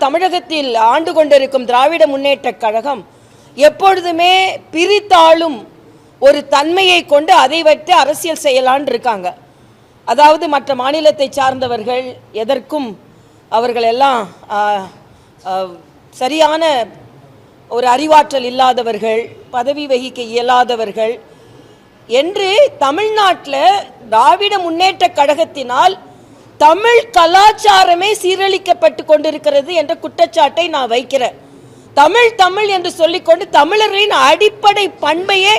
தமிழகத்தில் ஆண்டு கொண்டிருக்கும் திராவிட முன்னேற்ற கழகம் எப்பொழுதுமே பிரித்தாளும் ஒரு தன்மையை கொண்டு அதை வைத்து அரசியல் செய்யலான்னு இருக்காங்க. அதாவது மற்ற மாநிலத்தை சார்ந்தவர்கள் எதற்கும் அவர்கள் எல்லாம் சரியான ஒரு அறிவாற்றல் இல்லாதவர்கள், பதவி வகிக்க இயலாதவர்கள் என்று தமிழ்நாட்டில் திராவிட முன்னேற்ற கழகத்தினால் தமிழ் கலாச்சாரமே சீரழிக்கப்பட்டு கொண்டிருக்கிறது என்ற குற்றச்சாட்டை நான் வைக்கிறேன். தமிழ் தமிழ் என்று சொல்லிக்கொண்டு தமிழரின் அடிப்படை பண்பையே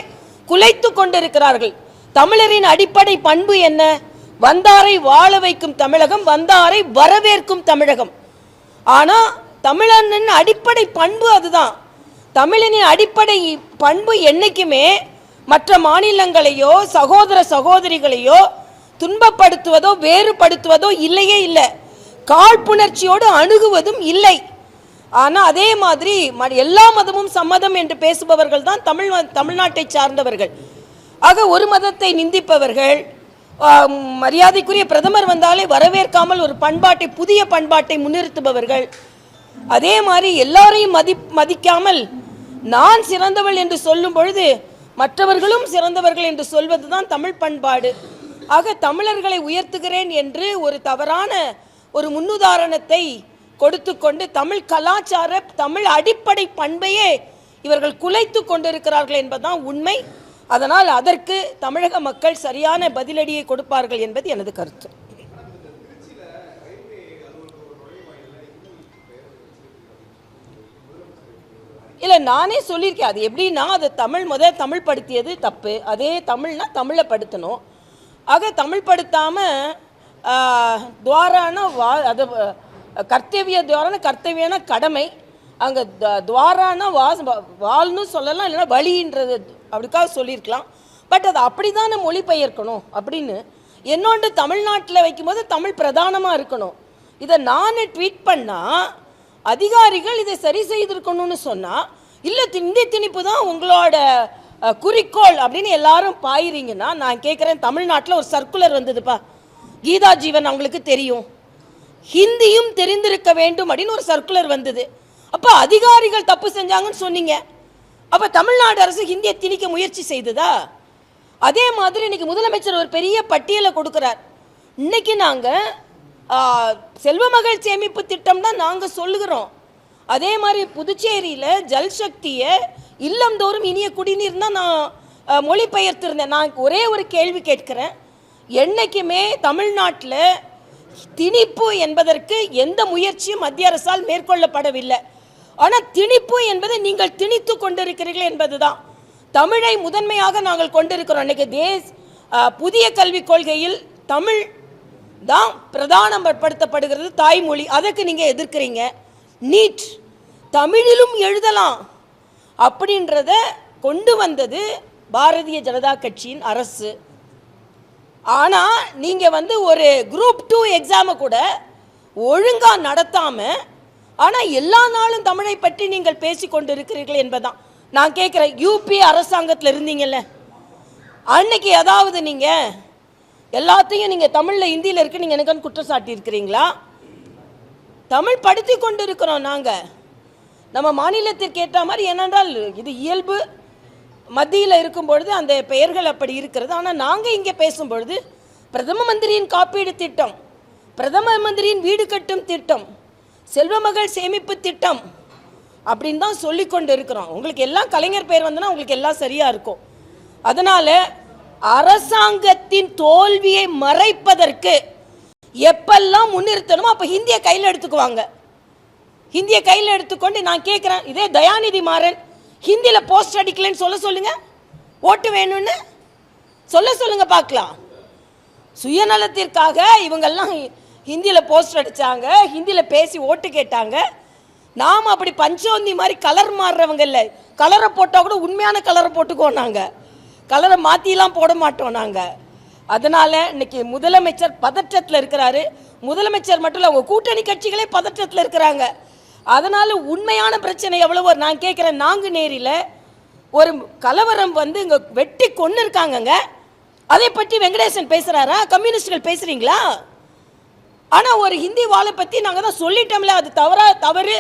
குலைத்து கொண்டிருக்கிறார்கள். தமிழரின் அடிப்படை பண்பு என்ன? வந்தாரை வாழ வைக்கும் தமிழகம், வந்தாரை வரவேற்கும் தமிழகம். ஆனால் தமிழனின் அடிப்படை பண்பு அதுதான். தமிழனின் அடிப்படை பண்பு என்னைக்குமே மற்ற மாநிலங்களையோ சகோதர சகோதரிகளையோ துன்பப்படுத்துவதோ வேறுபடுத்துவதோ இல்லையே இல்லை, காழ்ப்புணர்ச்சியோடு அணுகுவதும் இல்லை. ஆனால் அதே மாதிரி எல்லா மதமும் சம்மதம் என்று பேசுபவர்கள் தான் தமிழ்நாட்டை சார்ந்தவர்கள். ஆக ஒரு மதத்தை நிந்திப்பவர்கள், மரியாதைக்குரிய பிரதமர் வந்தாலே வரவேற்காமல் ஒரு பண்பாட்டை, புதிய பண்பாட்டை முன்னிறுத்துபவர்கள், அதே மாதிரி எல்லாரையும் மதிக்காமல் நான் சிறந்தவள் என்று சொல்லும் பொழுது மற்றவர்களும் சிறந்தவர்கள் என்று சொல்வது தான் தமிழ் பண்பாடு. ஆக தமிழர்களை உயர்த்துகிறேன் என்று ஒரு தவறான ஒரு முன்னுதாரணத்தை கொடுத்து கொண்டு தமிழ் கலாச்சார தமிழ் அடிப்படை பண்பையே இவர்கள் குலைத்து கொண்டிருக்கிறார்கள் என்பதுதான் உண்மை. அதனால் அதற்கு தமிழக மக்கள் சரியான பதிலடியை கொடுப்பார்கள் என்பது எனது கருத்து. இல்லை, நானே சொல்லியிருக்கேன். அது எப்படின்னா, அது தமிழ் படுத்தியது தப்பு. அதே தமிழ்னா தமிழை படுத்தணும். ஆக தமிழ் படுத்தாமல் துவாரான அது கர்த்தவிய துவாரான கர்த்தவியான கடமை, அங்கே துவாரான வாழ்னு சொல்லலாம், இல்லைன்னா வழின்றது அப்படிக்காக சொல்லியிருக்கலாம். பட் அது அப்படி தானே மொழிபெயர்க்கணும் அப்படின்னு. இன்னொன்று, தமிழ்நாட்டில் வைக்கும்போது தமிழ் பிரதானமாக இருக்கணும். இதை நான் ட்வீட் பண்ணால் அதிகாரிகள் இதை சரி செய்திருக்கணும்னு சொன்னால், இல்லை இந்தி திணிப்பு தான் உங்களோட குறிக்கோள் அப்படின்னு எல்லாரும் பாயிறீங்கன்னா, நான் கேட்குறேன், தமிழ்நாட்டில் ஒரு சர்க்குலர் வந்ததுப்பா, கீதா ஜீவன் அவங்களுக்கு தெரியும், ஹிந்தியும் தெரிந்திருக்க வேண்டும் அப்படின்னு ஒரு சர்க்குலர் வந்தது. அப்போ அதிகாரிகள் தப்பு செஞ்சாங்கன்னு சொன்னீங்க. அப்போ தமிழ்நாடு அரசு ஹிந்தியை திணிக்க முயற்சி செய்ததா? அதே மாதிரி இன்னைக்கு முதலமைச்சர் ஒரு பெரிய பட்டியலை கொடுக்குறார். இன்னைக்கு நாங்கள் செல்வமகள் சேமிப்பு திட்டம் தான் நாங்கள் சொல்லுகிறோம். அதே மாதிரி புதுச்சேரியில் ஜல்சக்தியை இல்லந்தோறும் இனிய குடிநீர் தான் நான் மொழிபெயர்த்திருந்தேன். நான் ஒரே ஒரு கேள்வி கேட்கிறேன், என்னைக்குமே தமிழ்நாட்டில் திணிப்பு என்பதற்கு எந்த முயற்சியும் மத்திய அரசால் மேற்கொள்ளப்படவில்லை. ஆனால் திணிப்பு என்பதை நீங்கள் திணித்து கொண்டிருக்கிறீர்கள் என்பதுதான். தமிழை முதன்மையாக நாங்கள் கொண்டிருக்கிறோம். இன்னைக்கு புதிய கல்விக் கொள்கையில் தமிழ் தான் பிரதானப்படுத்தப்படுகிறது, தாய்மொழி. அதுக்கு நீங்கள் எதிர்க்கிறீங்க. நீட் தமிழிலும் எழுதலாம் அப்படின்றத கொண்டு வந்தது பாரதிய ஜனதா கட்சியின் அரசு. ஆனால் நீங்கள் ஒரு குரூப் 2 எக்ஸாமை கூட ஒழுங்காக நடத்தாமல், ஆனால் எல்லா நாளும் தமிழை பற்றி நீங்கள் பேசி கொண்டு இருக்கிறீர்கள் என்பதுதான் நான் கேட்குறேன். யூபி அரசாங்கத்தில் இருந்தீங்கல்ல, அன்னைக்கு ஏதாவது நீங்கள் எல்லாத்தையும் நீங்கள் தமிழில் ஹிந்தியில் இருக்கு நீங்கள் எனக்கு குற்றம் சாட்டி இருக்கிறீங்களா? தமிழ் படித்து கொண்டு இருக்கிறோம் நாங்கள், நம்ம மாநிலத்திற்கு ஏற்ற மாதிரி. ஏனென்றால் இது இயல்பு. மத்தியில் இருக்கும் பொழுது அந்த பெயர்கள் அப்படி இருக்கிறது. ஆனால் நாங்கள் இங்கே பேசும்பொழுது பிரதம மந்திரியின் காப்பீடு திட்டம், பிரதம மந்திரியின் வீடு கட்டும் திட்டம், செல்வமகள் சேமிப்பு திட்டம் அப்படின்னு தான் சொல்லி கொண்டு இருக்கிறோம். உங்களுக்கு எல்லாம் கலைஞர் பெயர் வந்தனா உங்களுக்கு எல்லாம் சரியாக இருக்கும். அதனால் அரசாங்கத்தின் தோல்வியை மறைப்பதற்கு எப்பெல்லாம் முன்னிறுத்தணுமோ அப்போ ஹிந்தியை கையில் எடுத்துக்குவாங்க. ஹிந்தியை கையில் எடுத்துக்கொண்டு நான் கேட்குறேன், இதே தயாநிதி மாறன் ஹிந்தியில் போஸ்ட் அடிக்கலன்னு சொல்ல சொல்லுங்க, ஓட்டு வேணும்னு சொல்ல சொல்லுங்க பார்க்கலாம். சுயநலத்திற்காக இவங்கெல்லாம் ஹிந்தியில் போஸ்ட் அடித்தாங்க, ஹிந்தியில் பேசி ஓட்டு கேட்டாங்க. நாம் அப்படி பஞ்சவந்தி மாதிரி கலர் மாறுறவங்க இல்லை. கலரை போட்டால் கூட உண்மையான கலரை போட்டுக்குவோம், நாங்கள் கலரை மாற்றிலாம் போட மாட்டோம் நாங்கள். அதனால் இன்னைக்கு முதலமைச்சர் பதற்றத்தில் இருக்கிறாரு. முதலமைச்சர் மட்டும் இல்லை, அவங்க கூட்டணி கட்சிகளே பதற்றத்தில் இருக்கிறாங்க. அதனால் உண்மையான பிரச்சனை எவ்வளவோ நான் கேட்குறேன். நாங்குநேரியில் ஒரு கலவரம் இங்கே வெட்டி கொண்டு இருக்காங்கங்க. அதை பற்றி வெங்கடேசன் பேசுகிறாரா? கம்யூனிஸ்டுகள் பேசுகிறீங்களா? ஆனால் ஒரு ஹிந்தி வாழை பற்றி நாங்கள் தான் சொல்லிட்டோம்ல, அது தவறு,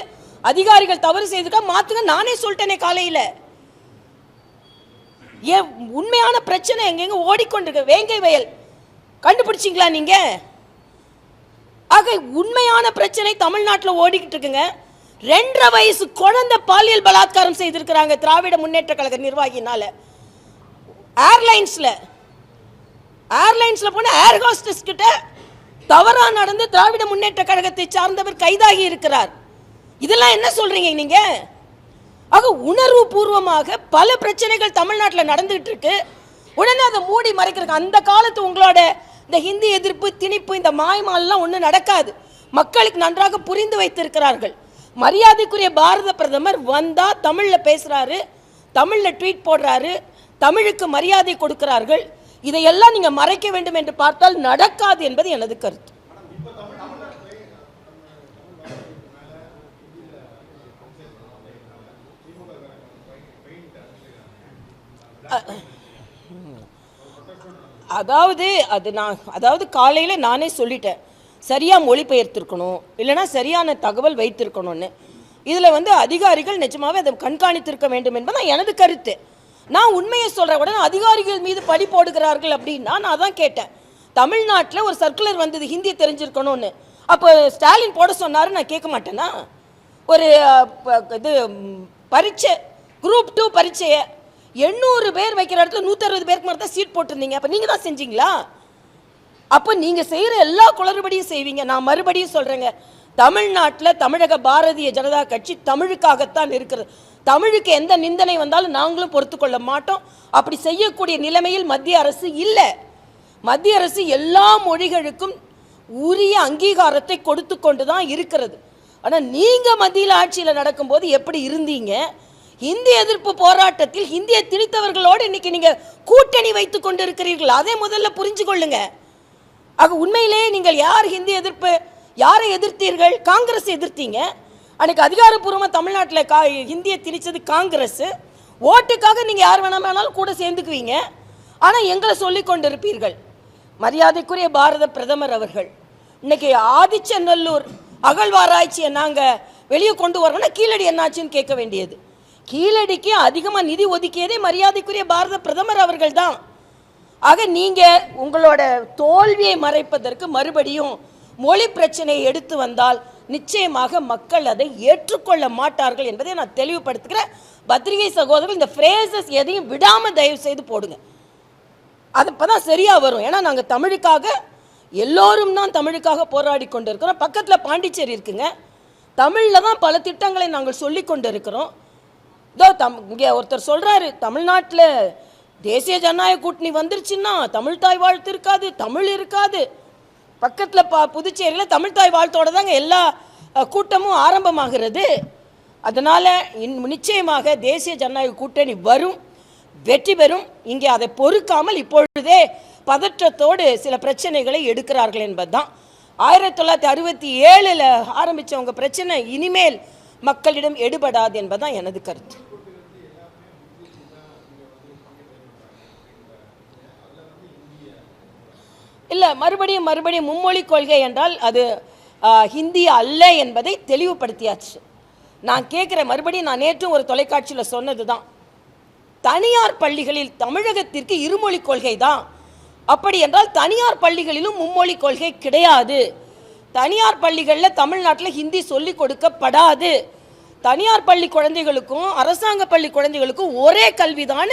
அதிகாரிகள் தவறு செய்துக்கா மாற்றுங்க, நானே சொல்லிட்டேனே காலையில். ஏன் உண்மையான பிரச்சனை எங்கெங்க ஓடிக்கொண்டிருக்கு. வேங்கை வயல் கண்டுபிடிச்சிங்களா நீங்க? ஆக உண்மையான பிரச்சனை தமிழ்நாட்டில் ஓடிக்கிட்டு இருக்குங்க. 2.5 வயசு குழந்தை பாலியல் பலாத்காரம் செய்திருக்கிறாங்க திராவிட முன்னேற்ற கழக நிர்வாகினால. ஏர்லைன்ஸ்ல போன ஏர் ஹோஸ்டஸ் கிட்ட தவறா நடந்து திராவிட முன்னேற்ற கழகத்தை சார்ந்தவர் கைதாகி இருக்கிறார். இதெல்லாம் என்ன சொல்றீங்க நீங்க? ஆக உணர்வு பூர்வமாக பல பிரச்சனைகள் தமிழ்நாட்டில் நடந்துகிட்டு இருக்கு. உடனே அதை மூடி மறைக்கிறதுக்கு அந்த காலத்து உங்களோட இந்த ஹிந்தி எதிர்ப்பு திணிப்பு இந்த மாய்மாலாம் ஒன்றும் நடக்காது. மக்களுக்கு நன்றாக புரிந்து வைத்திருக்கிறார்கள். மரியாதைக்குரிய பாரத பிரதமர் வந்தா தமிழ்ல பேசுறாரு, தமிழ்ல ட்வீட் போடுறாரு, தமிழுக்கு மரியாதை கொடுக்கிறார்கள். இதையெல்லாம் நீங்க மறைக்க வேண்டும் என்று பார்த்தால் நடக்காது என்பது எனது கருத்து. அதாவது காலையில் நானே சொல்லிட்டேன், சரியாக மொழிபெயர்த்திருக்கணும், இல்லைனா சரியான தகவல் வைத்திருக்கணும்னு. இதில் அதிகாரிகள் நிஜமாவே அதை கண்காணித்திருக்க வேண்டும் என்பது எனது கருத்து. நான் உண்மையை சொல்கிற உடனே அதிகாரிகள் மீது பழி போடுகிறார்கள் அப்படின்னா நான் அதான் கேட்டேன். தமிழ்நாட்டில் ஒரு சர்க்குலர் வந்தது ஹிந்தி தெரிஞ்சிருக்கணும்னு, அப்போ ஸ்டாலின் போட சொன்னார், நான் கேட்க மாட்டேன்னா? ஒரு இது பரீட்சை குரூப் 2 பரீட்சையை 800 பேர் வைக்கிற இடத்துல 160 பேருக்கு மாதிரி தான் சீட் போட்டிருந்தீங்க. அப்போ நீங்கள் தான் செஞ்சீங்களா? அப்போ நீங்கள் செய்கிற எல்லா குளறுபடியும் செய்வீங்க. நான் மறுபடியும் சொல்கிறேங்க, தமிழ்நாட்டில் தமிழக பாரதிய ஜனதா கட்சி தமிழுக்காகத்தான் இருக்கிறது. தமிழுக்கு எந்த நிந்தனை வந்தாலும் நாங்களும் பொறுத்துக்கொள்ள மாட்டோம். அப்படி செய்யக்கூடிய நிலைமையில் மத்திய அரசு இல்லை. மத்திய அரசு எல்லா மொழிகளுக்கும் உரிய அங்கீகாரத்தை கொடுத்து கொண்டு தான் இருக்கிறது. ஆனால் நீங்கள் மத்தியில் ஆட்சியில் நடக்கும்போது எப்படி இருந்தீங்க? ஹிந்தி எதிர்ப்பு போராட்டத்தில் ஹிந்தியை திணித்தவர்களோடு இன்னைக்கு நீங்க கூட்டணி வைத்துக் கொண்டு இருக்கிறீர்கள். அதை முதல்ல புரிஞ்சு கொள்ளுங்க. ஆக உண்மையிலேயே நீங்கள் யார் ஹிந்தி எதிர்ப்பு, யாரை எதிர்த்தீர்கள்? காங்கிரஸ் எதிர்த்தீங்க. அன்னைக்கு அதிகாரப்பூர்வமாக தமிழ்நாட்டில் ஹிந்தியை திணிச்சது காங்கிரஸ். ஓட்டுக்காக நீங்கள் யார் வேணாலும் கூட சேர்ந்துக்குவீங்க. ஆனால் எங்களை சொல்லி கொண்டிருப்பீர்கள். மரியாதைக்குரிய பாரத பிரதமர் அவர்கள் இன்னைக்கு ஆதிச்சநல்லூர் அகழ்வாராய்ச்சியை நாங்கள் வெளியே கொண்டு வரோம்னா கீழடி என்னாச்சுன்னு கேட்க வேண்டியது. கீழடிக்கு அதிகமாக நிதி ஒதுக்கியதே மரியாதைக்குரிய பாரத பிரதமர் அவர்கள் தான். ஆக நீங்கள் உங்களோட தோல்வியை மறைப்பதற்கு மறுபடியும் மொழி பிரச்சனையை எடுத்து வந்தால் நிச்சயமாக மக்கள் அதை ஏற்றுக்கொள்ள மாட்டார்கள் என்பதை நான் தெளிவுபடுத்துகிறேன். பத்திரிகை சகோதரர்கள் இந்த ஃப்ரேசஸ் எதையும் விடாமல் தயவு செய்து போடுங்க. அது அப்போதான் சரியாக வரும். ஏன்னா நாங்கள் தமிழுக்காக எல்லோரும் தான் தமிழுக்காக போராடி கொண்டு இருக்கிறோம். பக்கத்தில் பாண்டிச்சேரி இருக்குங்க, தமிழில் தான் பல திட்டங்களை நாங்கள் சொல்லி கொண்டு இருக்கிறோம். இதோ இங்கே ஒருத்தர் சொல்கிறாரு, தமிழ்நாட்டில் தேசிய ஜனநாயக கூட்டணி வந்துருச்சுன்னா தமிழ் தாய் வாழ்த்து இருக்காது, தமிழ் இருக்காது. பக்கத்தில் புதுச்சேரியில் தமிழ் தாய் வாழ்த்தோடு தாங்க எல்லா கூட்டமும் ஆரம்பமாகிறது. அதனால் நிச்சயமாக தேசிய ஜனநாயக கூட்டணி வரும், வெற்றி பெறும். இங்கே அதை பொறுக்காமல் இப்பொழுதே பதற்றத்தோடு சில பிரச்சனைகளை எடுக்கிறார்கள் என்பதுதான். 1967 ஆரம்பித்தவங்க பிரச்சனை இனிமேல் மக்களிடம் எடுபடாது என்பதுதான் எனது கருத்து. இல்லை, மறுபடியும் மும்மொழி கொள்கை என்றால் அது ஹிந்தி அல்ல என்பதை தெளிவுபடுத்தியாச்சு. நான் கேட்குறேன் மறுபடியும், நான் நேற்றும் ஒரு தொலைக்காட்சியில் சொன்னது தான், தனியார் பள்ளிகளில் தமிழகத்திற்கு இருமொழி கொள்கை தான். அப்படி என்றால் தனியார் பள்ளிகளிலும் மும்மொழி கொள்கை கிடையாது. தனியார் பள்ளிகளில் தமிழ்நாட்டில் ஹிந்தி சொல்லிக் கொடுக்கப்படாது. தனியார் பள்ளி குழந்தைகளுக்கும் அரசாங்க பள்ளி குழந்தைகளுக்கும் ஒரே கல்விதான்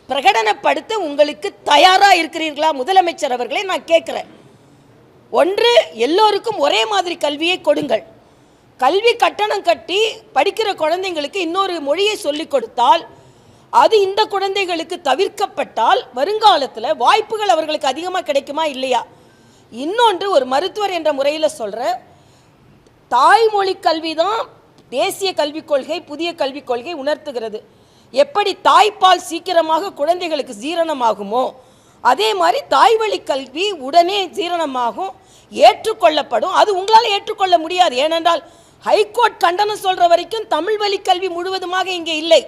பிரகடனப்படுத்த உங்களுக்கு தயாராக இருக்கிறீர்களா முதலமைச்சர் அவர்களே? நான் கேட்குறேன். ஒன்று, எல்லோருக்கும் ஒரே மாதிரி கல்வியை கொடுங்கள். கல்வி கட்டணம் கட்டி படிக்கிற குழந்தைங்களுக்கு இன்னொரு மொழியை சொல்லிக் கொடுத்தால் அது இந்த குழந்தைகளுக்கு தவிர்க்கப்பட்டால் வருங்காலத்தில் வாய்ப்புகள் அவர்களுக்கு அதிகமாக கிடைக்குமா இல்லையா? இன்னொன்று, ஒரு மருத்துவர் என்ற முறையில் சொல்கிறேன், தாய்மொழி கல்வி தான் தேசிய கல்விக் கொள்கை, புதிய கல்விக் கொள்கை உணர்த்துகிறது. எப்படி தாய்ப்பால் சீக்கிரமாக குழந்தைகளுக்கு ஜீரணமாகுமோ அதே மாதிரி தாய்வழி கல்வி உடனே ஜீரணமாகும், ஏற்றுக்கொள்ளப்படும். அது உங்களால் ஏற்றுக்கொள்ள முடியாது. ஏனென்றால் ஹைகோர்ட் கண்டனம் சொல்கிற வரைக்கும் தமிழ் வழி கல்வி முழுவதுமாக இங்கே இல்லை.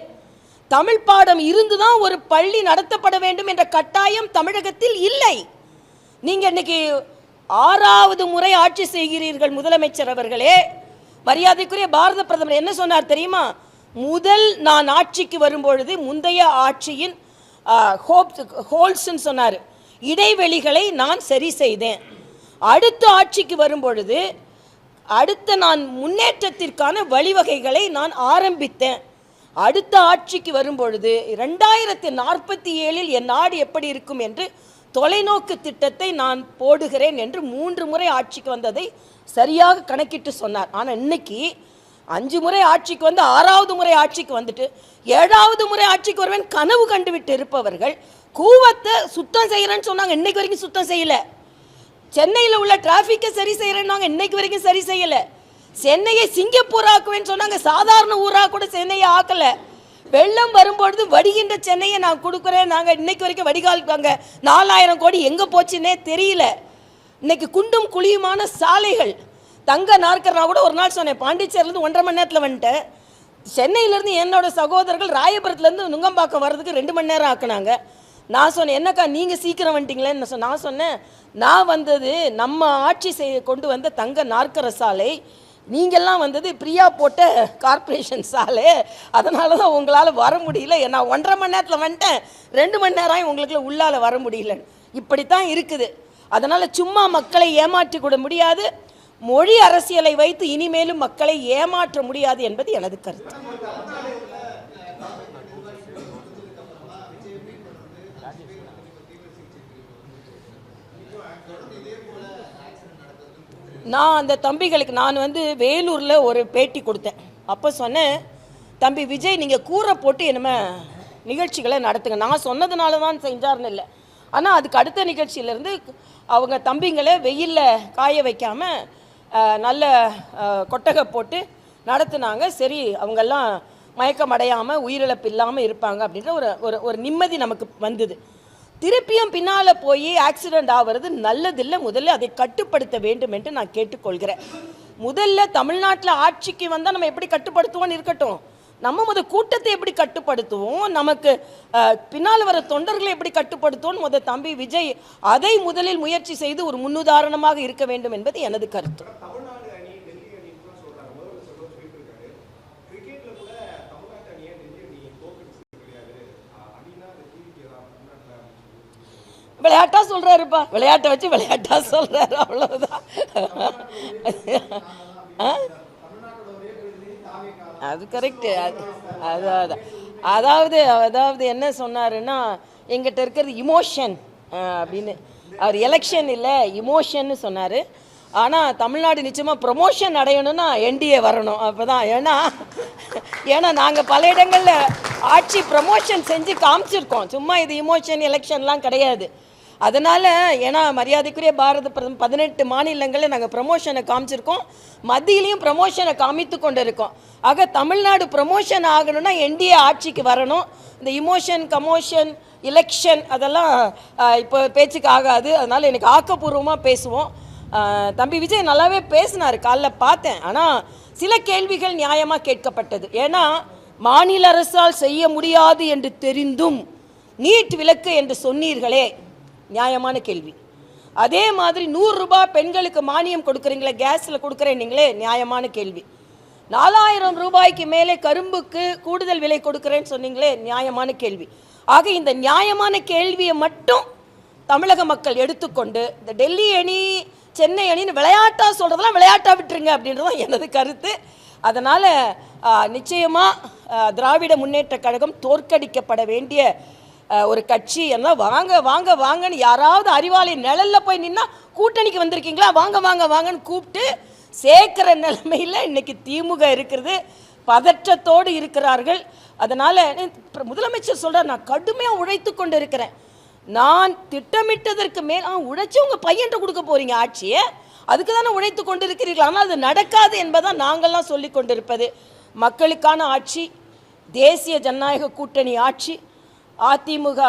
தமிழ் பாடம் இருந்துதான் ஒரு பள்ளி நடத்தப்பட வேண்டும் என்ற கட்டாயம் தமிழகத்தில் இல்லை. நீங்கள் இன்னைக்கு 6வது முறை ஆட்சி செய்கிறீர்கள் முதலமைச்சர் அவர்களே. மரியாதைக்குரிய பாரத பிரதமர் என்ன சொன்னார் தெரியுமா? முதல் நான் ஆட்சிக்கு வரும்பொழுது முந்தைய ஆட்சியின் ஹோல்ஸ்ன்னு சொன்னார், இடைவெளிகளை நான் சரி செய்தேன். அடுத்த ஆட்சிக்கு வரும்பொழுது அடுத்த நான் முன்னேற்றத்திற்கான வழிவகைகளை நான் ஆரம்பித்தேன். அடுத்த ஆட்சிக்கு வரும்பொழுது 2047 என் நாடு எப்படி இருக்கும் என்று தொலைநோக்கு திட்டத்தை நான் போடுகிறேன் என்று 3 முறை ஆட்சிக்கு வந்ததை சரியாக கணக்கிட்டு சொன்னார். ஆனால் இன்னைக்கு 5 முறை ஆட்சிக்கு வந்து 6வது முறை ஆட்சிக்கு வந்துட்டு 7வது முறை ஆட்சிக்கு வருவேன் கனவு கண்டுவிட்டு இருப்பவர்கள் கூவத்தை சுத்தம் செய்கிறேன்னு சொன்னாங்க, இன்னைக்கு வரைக்கும் சுத்தம் செய்யலை. சென்னையில் உள்ள டிராஃபிக்கை சரி செய்கிறேன்னாங்க, இன்னைக்கு வரைக்கும் சரி செய்யலை. சென்னையை சிங்கப்பூர் ஆக்குவேன்னு சொன்னாங்க, சாதாரண ஊராக கூட சென்னையை ஆக்கலை. வெள்ளம் வரும்பொழுது வடிகின்ற சென்னையை நான் கொடுக்குறேன், நாங்கள் இன்னைக்கு வரைக்கும் வடிகால்காங்க 4000 கோடி எங்கே போச்சுன்னே தெரியல. இன்னைக்கு குண்டும் குழியுமான சாலைகள். தங்க நாற்கர் கூட ஒரு நாள் சொன்னேன், பாண்டிச்சேரியிலேருந்து 1.5 மணி நேரத்தில் வந்துட்டேன். சென்னையிலேருந்து என்னோட சகோதரர்கள் ராயபுரத்துலேருந்து நுங்கம்பாக்கம் வர்றதுக்கு 2 மணி நேரம் ஆக்குனாங்க. நான் சொன்னேன், என்னக்கா நீங்கள் சீக்கிரம் வந்துட்டீங்களேன்னு நான் சொன்னேன், நான் வந்தது நம்ம ஆட்சி கொண்டு வந்த தங்க நாற்கர சாலை, நீங்கள்லாம் வந்தது பிரியா போட்ட கார்பரேஷன் சாலை, அதனால தான் உங்களால் வர முடியல. நான் 1.5 மணி நேரத்தில் வந்துட்டேன், 2 மணி நேரம் உங்களுக்குள்ள உள்ளால் வர முடியலன்னு. இப்படித்தான் இருக்குது. அதனால் சும்மா மக்களை ஏமாற்றி கூட முடியாது, மொழி அரசியலை வைத்து இனிமேலும் மக்களை ஏமாற்ற முடியாது என்பது எனது கருத்து. நான் அந்த தம்பிகளுக்கு நான் வேலூரில் ஒரு பேட்டி கொடுத்தேன். அப்போ சொன்னேன், தம்பி விஜய் நீங்கள் கூரை போட்டு என்னமே நிகழ்ச்சிகளை நடத்துங்க. நான் சொன்னதுனால தான் செஞ்சார்னு இல்லை, ஆனால் அதுக்கு அடுத்த நிகழ்ச்சியிலேருந்து அவங்க தம்பிங்களை வெயிலில் காய வைக்காமல் நல்ல கொட்டகை போட்டு நடத்துனாங்க. சரி, அவங்கெல்லாம் மயக்கம் அடையாமல் உயிரிழப்பு இல்லாமல் இருப்பாங்க அப்படின்ற ஒரு நிம்மதி நமக்கு வந்தது. திருப்பியும் பின்னால் போய் ஆக்சிடெண்ட் ஆகிறது நல்லதில்லை. முதல்ல அதை கட்டுப்படுத்த வேண்டும் என்று நான் கேட்டுக்கொள்கிறேன். முதல்ல தமிழ்நாட்டில் ஆட்சிக்கு வந்தால் நம்ம எப்படி கட்டுப்படுத்துவோன்னு இருக்கட்டும், நம்ம கூட்டத்தை எப்படி கட்டுப்படுத்துவோம், நமக்கு பின்னால் வர தொண்டர்களை எப்படி கட்டுப்படுத்துவோம் தம்பி விஜய் அதை முதலில் முயற்சி செய்து ஒரு முன்னுதாரணமாக இருக்க வேண்டும் என்பது எனது கருத்து. விளையாட்டா சொல்றாருப்பா, விளையாட்டை வச்சு விளையாட்டா சொல்றாரு, அவ்வளவுதான். அது கரெக்டு. அதாவது என்ன சொன்னாருன்னா, எங்கிட்ட இருக்கிறது இமோஷன் அப்படின்னு. அவர் எலெக்ஷன் இல்லை இமோஷன்னு சொன்னார். ஆனால் தமிழ்நாடு நிச்சயமாக ப்ரொமோஷன் அடையணும்னா என்டிஏ வரணும், அப்போ தான். ஏன்னா நாங்கள் பல இடங்களில் ஆட்சி ப்ரமோஷன் செஞ்சு காமிச்சிருக்கோம், சும்மா இது இமோஷன் எலெக்ஷன்லாம் கிடையாது. அதனால் ஏன்னா மரியாதைக்குரிய பாரத பிரதமர் 18 மாநிலங்களில் நாங்கள் ப்ரமோஷனை காமிச்சிருக்கோம், மத்தியிலையும் ப்ரமோஷனை காமித்து கொண்டு இருக்கோம். ஆக தமிழ்நாடு ப்ரமோஷன் ஆகணும்னா என்டிஏ ஆட்சிக்கு வரணும். இந்த இமோஷன் கமோஷன் எலெக்ஷன் அதெல்லாம் இப்போ பேச்சுக்கு ஆகாது. அதனால் எனக்கு ஆக்கப்பூர்வமாக பேசுவோம். தம்பி விஜய் நல்லாவே பேசினார், காலைல பார்த்தேன். ஆனால் சில கேள்விகள் நியாயமாக கேட்கப்பட்டது. ஏன்னா மாநில அரசால் செய்ய முடியாது என்று தெரிந்தும் நீட் விலக்கு என்று சொன்னீர்களே, நியாயமான கேள்வி. அதே மாதிரி 100 ரூபாய் பெண்களுக்கு மானியம் கொடுக்குறீங்களே, கேஸில் கொடுக்குறேன்னீங்களே, நியாயமான கேள்வி. 4000 ரூபாய்க்கு மேலே கரும்புக்கு கூடுதல் விலை கொடுக்குறேன்னு சொன்னீங்களே, நியாயமான கேள்வி. ஆக இந்த நியாயமான கேள்வியை மட்டும் தமிழக மக்கள் எடுத்துக்கொண்டு இந்த டெல்லி அணி சென்னை அணின்னு விளையாட்டாக சொல்கிறதெல்லாம் விளையாட்டாக விட்டுருங்க அப்படின்றதான் எனது கருத்து. அதனால் நிச்சயமாக திராவிட முன்னேற்ற கழகம் தோற்கடிக்கப்பட வேண்டிய ஒரு கட்சி. என்ன வாங்க வாங்க வாங்கன்னு யாராவது அறிவாளி நிழலில் போய் நின்னா கூட்டணிக்கு வந்திருக்கீங்களா, வாங்க வாங்க வாங்கன்னு கூப்பிட்டு சேர்க்கிற நிலைமையில் இன்னைக்கு திமுக இருக்கிறது, பதற்றத்தோடு இருக்கிறார்கள். அதனால் முதலமைச்சர் சொல்கிறார், நான் கடுமையாக உழைத்து கொண்டு இருக்கிறேன். நான் திட்டமிட்டதற்கு மேல் உழைச்சி உங்கள் பையன்ட்ட கொடுக்க போகிறீங்க ஆட்சியை, அதுக்கு தானே உழைத்து கொண்டு இருக்கிறீர்கள். ஆனால் அது நடக்காது என்பதான் நாங்கள்லாம் சொல்லி கொண்டிருப்பது. மக்களுக்கான ஆட்சி, தேசிய ஜனநாயக கூட்டணி ஆட்சி. அதிமுக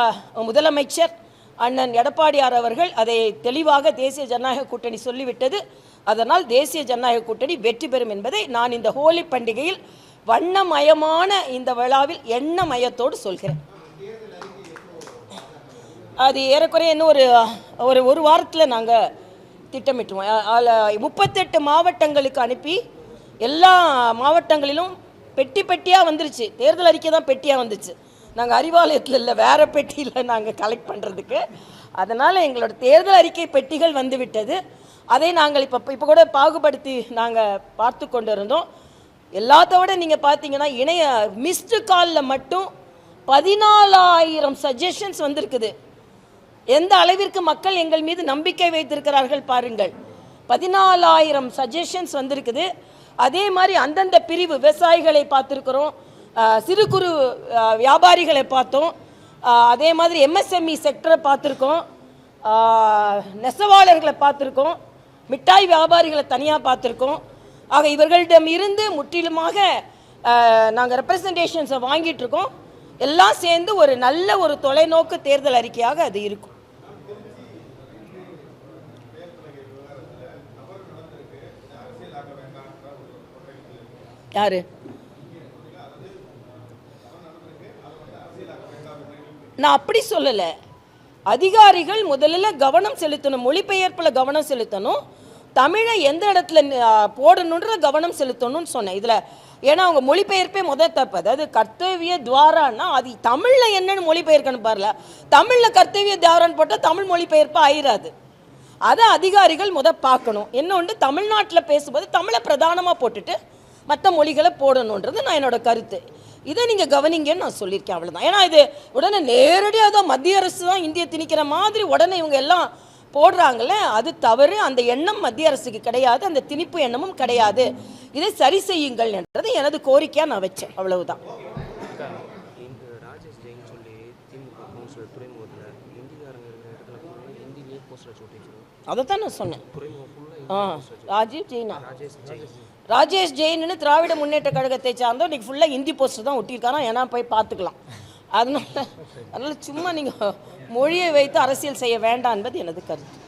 முதலமைச்சர் அண்ணன் எடப்பாடியார் அவர்கள் அதை தெளிவாக தேசிய ஜனநாயக கூட்டணி சொல்லிவிட்டது. அதனால் தேசிய ஜனநாயக கூட்டணி வெற்றி பெறும் என்பதை நான் இந்த ஹோலி பண்டிகையில் வண்ணமயமான இந்த விழாவில் எண்ணமயத்தோடு சொல்கிறேன். அது ஏறக்குறைய இன்னும் ஒரு வாரத்தில் நாங்கள் திட்டமிட்டுருவோம். அதில் 38 மாவட்டங்களுக்கு அனுப்பி எல்லா மாவட்டங்களிலும் பெட்டி பெட்டியாக வந்துருச்சு. தேர்தல் அறிக்கை தான் பெட்டியாக வந்துச்சு. நாங்கள் அறிவாலயத்தில் இல்லை, வேறு பெட்டியில் நாங்கள் கலெக்ட் பண்ணுறதுக்கு. அதனால் எங்களோட தேர்தல் அறிக்கை பெட்டிகள் வந்துவிட்டது. அதை நாங்கள் இப்போ கூட பாகுபடுத்தி நாங்கள் பார்த்து கொண்டு இருந்தோம். எல்லாத்தோட நீங்கள் பார்த்தீங்கன்னா மிஸ்டு காலில் மட்டும் 14,000 சஜஷன்ஸ் வந்திருக்குது. எந்த அளவிற்கு மக்கள் எங்கள் மீது நம்பிக்கை வைத்திருக்கிறார்கள் பாருங்கள். 14,000 சஜஷன்ஸ் வந்திருக்குது. அதே மாதிரி அந்தந்த பிரிவு விவசாயிகளை பார்த்துருக்குறோம், சிறு குறு வியாபாரிகளை பார்த்தோம், அதே மாதிரி எம்எஸ்எம்இ செக்டரை பார்த்துருக்கோம், நெசவாளர்களை பார்த்துருக்கோம், மிட்டாய் வியாபாரிகளை தனியாக பார்த்துருக்கோம். ஆக இவர்களிடம் இருந்து முற்றிலுமாக நாங்கள் ரெப்ரசன்டேஷன்ஸை வாங்கிட்டு இருக்கோம். எல்லாம் சேர்ந்து ஒரு நல்ல ஒரு தொலைநோக்கு தேர்தல் அறிக்கையாக அது இருக்கும். யாரு? நான் அப்படி சொல்லலை. அதிகாரிகள் முதல்ல கவனம் செலுத்தணும், மொழிபெயர்ப்பில் கவனம் செலுத்தணும், தமிழை எந்த இடத்துல போடணுன்ற கவனம் செலுத்தணும்னு சொன்னேன் இதில். ஏன்னா அவங்க மொழிபெயர்ப்பே முதல் தப்பு. அதாவது கர்த்தவிய துவாரான்னா அது தமிழில் என்னன்னு மொழிபெயர்க்கணும் பாருல. தமிழில் கர்த்தவிய துவாரான்னு போட்டால் தமிழ் மொழிபெயர்ப்பு ஆயிராது. அதை அதிகாரிகள் பார்க்கணும். இன்னொன்று, தமிழ்நாட்டில் பேசும்போது தமிழை பிரதானமாக போட்டுட்டு மற்ற மொழிகளை போடணுன்றது நான் என்னோட கருத்து. இதை நீங்கள் கவனிங்கன்னு நான் சொல்லியிருக்கேன், அவ்வளோதான். ஏன்னா இது உடனே நேரடியாக தான் மத்திய அரசு தான் இந்திய திணிக்கிற மாதிரி உடனே இவங்க எல்லாம் போடுறாங்களே, அது தவறு. அந்த எண்ணம் மத்திய அரசுக்கு கிடையாது, அந்த திணிப்பு எண்ணமும் கிடையாது. இதை சரி செய்யுங்கள் என்றது எனது கோரிக்கையாக நான் வச்சேன், அவ்வளவுதான். அதைத்தான் நான் சொன்னேன். ராஜேஷ் ஜெயின்னு திராவிட முன்னேற்ற கழகத்தை சார்ந்தோம். இன்னைக்கு ஃபுல்லாக ஹிந்தி போஸ்டர் தான் ஒட்டியிருக்காரா, ஏன்னா போய் பார்த்துக்கலாம். அதனால சும்மா நீங்கள் மொழியை வைத்து அரசியல் செய்ய வேண்டாம் என்பது எனது கருத்து.